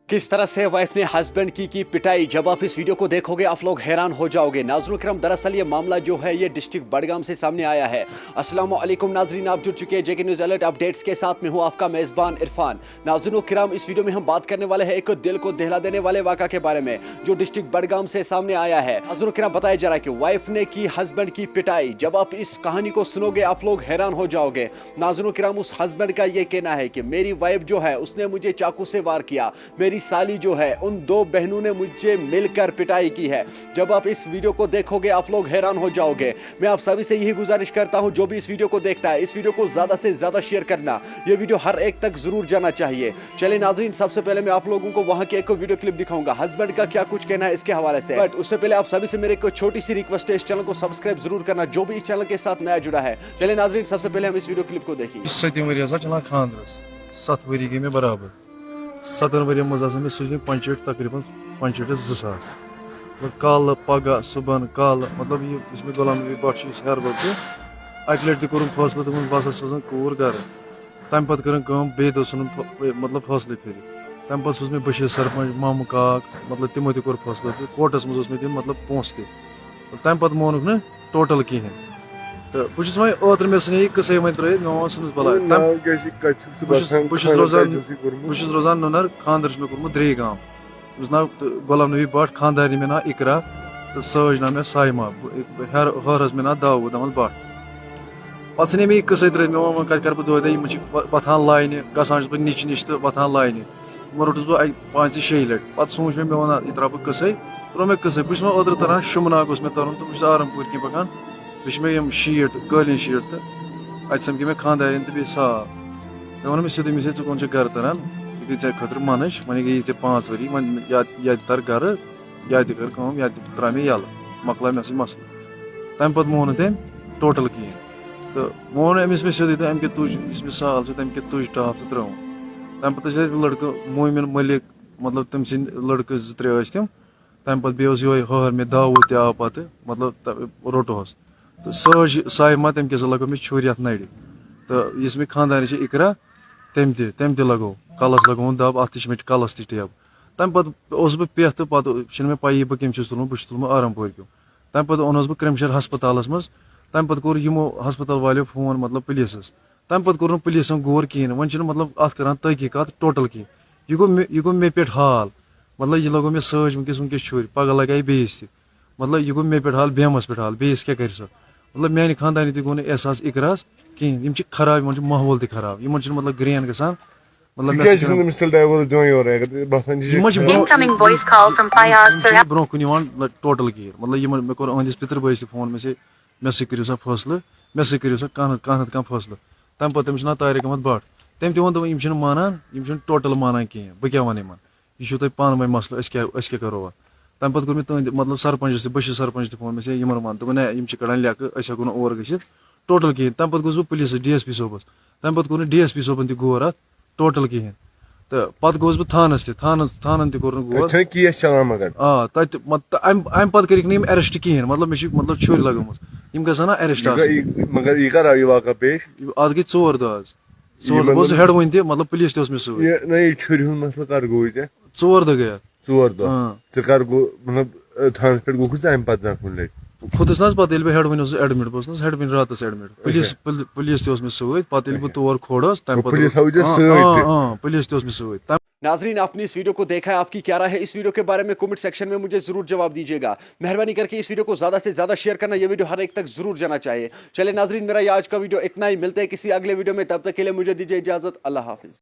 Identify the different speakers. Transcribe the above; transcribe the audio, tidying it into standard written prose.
Speaker 1: किस तरह से वाइफ ने हस्बैंड की पिटाई। जब आप इस वीडियो को देखोगे आप लोग हैरान हो जाओगे। नाज़रीन किराम, दरअसल ये मामला जो है ये डिस्ट्रिक्ट बडगाम से सामने आया है। अस्सलाम वालेकुम नाज़रीन, आप जुड़ चुके हैं जेके न्यूज़ अलर्ट अपडेट्स के साथ। में हूँ आपका मेज़बान इरफान। नाज़रीन किराम, इस वीडियो में हम बात करने वाले हैं एक दिल को दहला देने वाले वाक़ा के बारे में जो डिस्ट्रिक्ट बडगाम से सामने आया है। नाज़रीन किराम, बताया जा रहा है कि वाइफ ने की हस्बैंड की पिटाई। जब आप इस कहानी को सुनोगे आप लोग हैरान हो जाओगे। नाज़रीन किराम, उस हस्बैंड का ये कहना है कि मेरी वाइफ जो है उसने मुझे चाकू से वार किया, मेरी साली जो है उन दो बहनों ने मुझे मिलकर पिटाई की है। जब आप इस वीडियो को देखोगे आप लोग हैरान हो जाओगे। मैं आप सभी से यही गुजारिश करता हूं, जो भी इस वीडियो को देखता है इस वीडियो को ज्यादा से ज्यादा शेयर करना। ये वीडियो हर एक तक जरूर जाना चाहिए। चलिए नाज़रीन, सबसे पहले मैं आप लोगों को वहां की एक वीडियो क्लिप दिखाऊंगा हस्बैंड का क्या कुछ कहना है इसके हवाले से। बट उससे पहले आप सभी से मेरी एक छोटी सी रिक्वेस्ट है, इस चैनल को सब्सक्राइब जरूर करना जो भी इस चैनल के साथ नया जुड़ा है। चलिए नाज़रीन, सबसे पहले हम इस वीडियो क्लिप को देखेंगे।
Speaker 2: 7 वरी गई मे बराबर 7 वरियन मज मे सूझ मे पंचेट तकरीबन 2,000 कल पगह सुबह कल मतलब ये गुलाम नबी भट्ट हेरबल तो अक लट तक फैसला दोपन बस सोजान कूर गर तम पे कर बे मतलब फैसले फिर तम पे सूज मे बशीर सरपंच मामू काक मतलब तमो तक फैसला तो कोर्टस मज मे दिन मतलब पोस तम पे मोनुक न टोटल कहें तो बहुत वह ओतर मे सने कसे वो त्रित मे वो सुनस बलाय रोजान नुनर खानदर मे कोर्मुत द्रे गांव नाव गुलाम नबी भट्ट खानदारी मे ना इकरा तो सज ना मे साइमा हरस मे ना दाऊद अहमद भट्ट पे सने मे कसे त्रित मे वो कत कर बह वथान लाइन गसान निच निश तो वथान लाइन वो रोटस बह 5-6 लट पे सूच मे वन यह त्रा बह कसे त्रो मे कसे बहुत ओतर तरह शुमनाग मे तरन तो बहुत आरमपुर की पकान मे शीट कालीन शीट तो अत समझ मे खानदारिन तो बे साफ मे वो सीधे मे चे कौन गर तरन यह गई खुद मनश वन गई 5 वरी या तर गर या कर या त्रा मे यल मकल मे मसल तम पे मोन तम टोटल कहें तो मोन अमिस मे सीधे तो अमे तुज मे साल तम तुज टाप तो त्रो तम पे लड़क मोमिन मलिक मतलब तम सद लड़क 2-3 तम तम पे ये हर मे दाऊद ते आव पे मतलब रोटोस तो सज साइमा तम लगो मे छुर ये नड़ तो इस मे खानदानी इकरा तम लगो कलस लगो दब अत मे कलस टेब तम पे बह पे तो पे मे पी बह कम तुलमुत बह तुलमुत आरमपुर क्यों तम पे ओनस बह क्रमशर हस्पतालस मज तम पे कोर यमो हस्पताल वाले फोन मतलब पुलिस तम पे कोर पुलिसन गौर कहें वन मतलब अत कर तहकीकत टोटल कहें यह गो मे पे हाल मतलब यह लगो मे सज वनकस छुर पगह लगे बेस मतलब यह गो मे पे हाल बेमस पे हाल बेस क्या कर मतलब मेन खानदानी तक गो एहसास इकरास कहें खराब माहौल खराब इन मतलब ग्रेन गसान ब्रो कुन टोटल कहें मतलब मे कोर अहंदिस पितर बस फोन मे करो सा फैसले मे करो सा कह फैसले तम पे तमिस ना तारिक अहमद भट्ट तम तम मानान टोटल मानान कहें बह क्या वन यह तुम पान वन मसल क्या करो तम पे मे तुंद मतलब सरपंच बशीर सरपंच फोन मे वन दोपन ना कड़ान लेख हेको ना और गि टोटल कहें तम पे गोस पुलिस DSP सोबस तम पे कोर DSP सोबन तक गौर अत टोटल कहें तो पे गोस बह थानस थानन तौर गौर अम पे कर अरेस्ट कहें मतलब मे छुर लगमुत गो ना अरेस्ट अत गई 4 दह 4 बह हेड वन मतलब पुलिस ते मे सत 4 दह गई
Speaker 3: 4 दह
Speaker 2: खुदस ना पे बह हेड वन एडमिट बस हेड वन रात एडमिट पुलिस ते मे सत पे बह तौर खोड़स पुलिस ते मे सत।
Speaker 1: नाजरीन, आपने इस वीडियो को देखा है, आपकी क्या राय है इस वीडियो के बारे में कमेंट सेक्शन में मुझे जरूर जवाब दीजिएगा। मेहरबानी करके इस वीडियो को ज्यादा से ज्यादा शेयर करना, ये वीडियो हर एक तक जरूर जाना चाहिए। चले नाजरीन, मेरा ये आज का वीडियो इतना ही। मिलते हैं किसी अगले वीडियो में, तब तक के लिए मुझे दीजिए इजाजत। अल्लाह हाफिज।